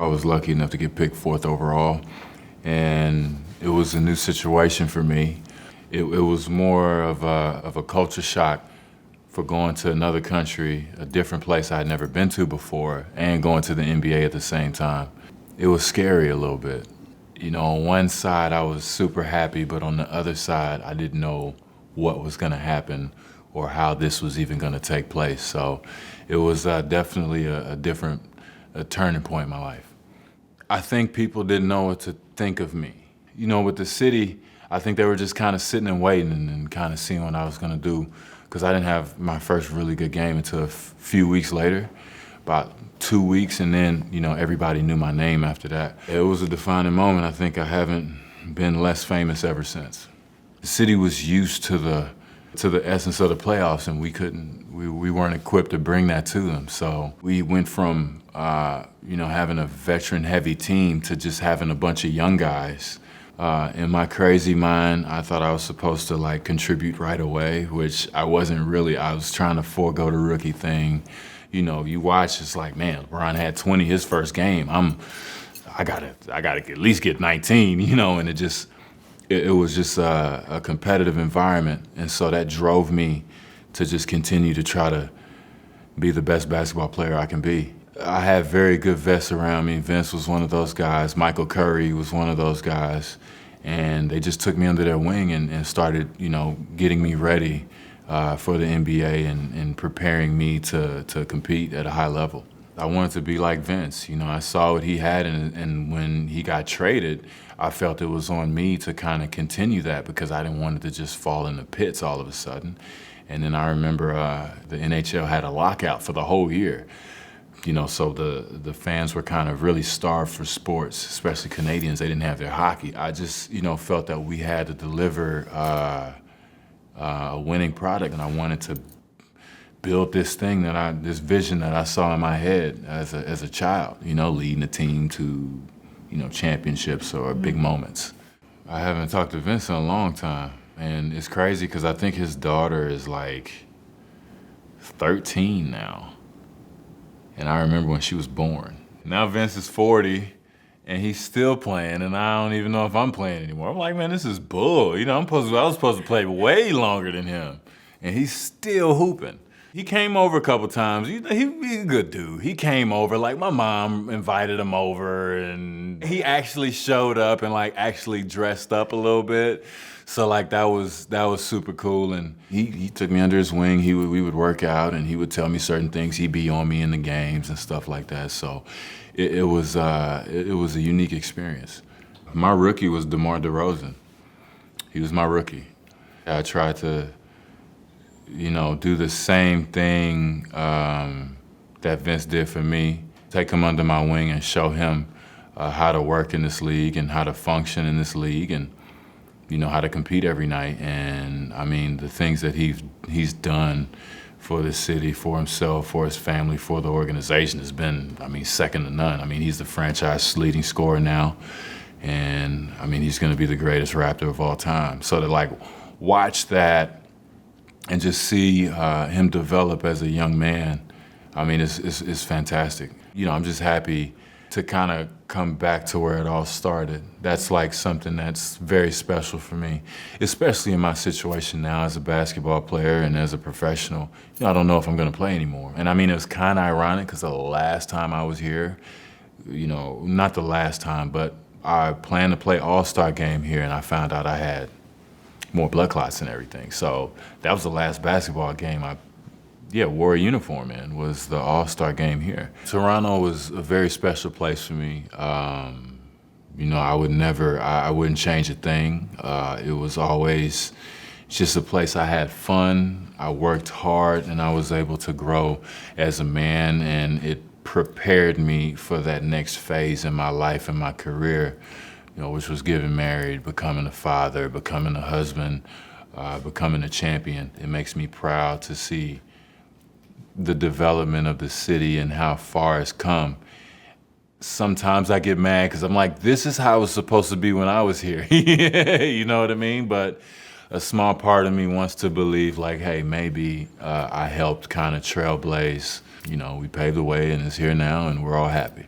I was lucky enough to get picked 4th overall, and it was a new situation for me. It was more of a culture shock for going to another country, a different place I had never been to before, and going to the NBA at the same time. It was scary a little bit. You know, on one side I was super happy, but on the other side I didn't know what was gonna happen or how this was even gonna take place. So it was definitely a turning point in my life. I think people didn't know what to think of me. You know, with the city, I think they were just kind of sitting and waiting and kind of seeing what I was gonna do, because I didn't have my first really good game until a few weeks later, about 2 weeks, and then, you know, everybody knew my name after that. It was a defining moment. I think I haven't been less famous ever since. The city was used to the essence of the playoffs, and we weren't equipped to bring that to them. So we went from, you know, having a veteran-heavy team to just having a bunch of young guys. In my crazy mind, I thought I was supposed to like contribute right away, which I wasn't really. I was trying to forego the rookie thing. You know, you watch, it's like, man, LeBron had 20 his first game. I gotta at least get 19, you know, and it was just a competitive environment. And so that drove me to just continue to try to be the best basketball player I can be. I had very good vets around me. Vince was one of those guys. Michael Curry was one of those guys. And they just took me under their wing and started, you know, getting me ready for the NBA and preparing me to compete at a high level. I wanted to be like Vince. You know, I saw what he had, and when he got traded, I felt it was on me to kind of continue that, because I didn't want it to just fall in the pits all of a sudden. And then I remember the NHL had a lockout for the whole year. You know, so the fans were kind of really starved for sports, especially Canadians. They didn't have their hockey. I just, you know, felt that we had to deliver a winning product, and I wanted to build this thing this vision that I saw in my head as a child. You know, leading a team to, you know, championships or big moments. I haven't talked to Vince in a long time, and it's crazy because I think his daughter is like 13 now. And I remember when she was born. Now Vince is 40, and he's still playing, and I don't even know if I'm playing anymore. I'm like, man, this is bull. You know, I was supposed to play way longer than him, and he's still hooping. He came over a couple times. He's a good dude. He came over, like my mom invited him over, and he actually showed up and like actually dressed up a little bit. So like that was super cool, and he took me under his wing. We would work out, and he would tell me certain things. He'd be on me in the games and stuff like that. So it was a unique experience. My rookie was DeMar DeRozan. He was my rookie. I tried to, you know, do the same thing that Vince did for me. Take him under my wing and show him how to work in this league and how to function in this league, and you know, how to compete every night. And I mean, the things that he's done for the city, for himself, for his family, for the organization has been, I mean, second to none. I mean, he's the franchise leading scorer now, and I mean, he's gonna be the greatest Raptor of all time. So to like watch that and just see him develop as a young man, I mean, it's fantastic. You know, I'm just happy to kind of come back to where it all started. That's like something that's very special for me, especially in my situation now as a basketball player and as a professional. You know, I don't know if I'm gonna play anymore. And I mean, it was kind of ironic because the last time I was here, you know, not the last time, but I planned to play All-Star game here, and I found out I had more blood clots and everything. So that was the last basketball game I wore a uniform in, was the All-Star game here. Toronto was a very special place for me. You know, I wouldn't change a thing. It was always just a place I had fun, I worked hard, and I was able to grow as a man, and it prepared me for that next phase in my life and my career, you know, which was getting married, becoming a father, becoming a husband, becoming a champion. It makes me proud to see the development of the city and how far it's come. Sometimes I get mad because I'm like, this is how it was supposed to be when I was here. You know what I mean? But a small part of me wants to believe like, hey, maybe I helped kind of trailblaze. You know, we paved the way and it's here now and we're all happy.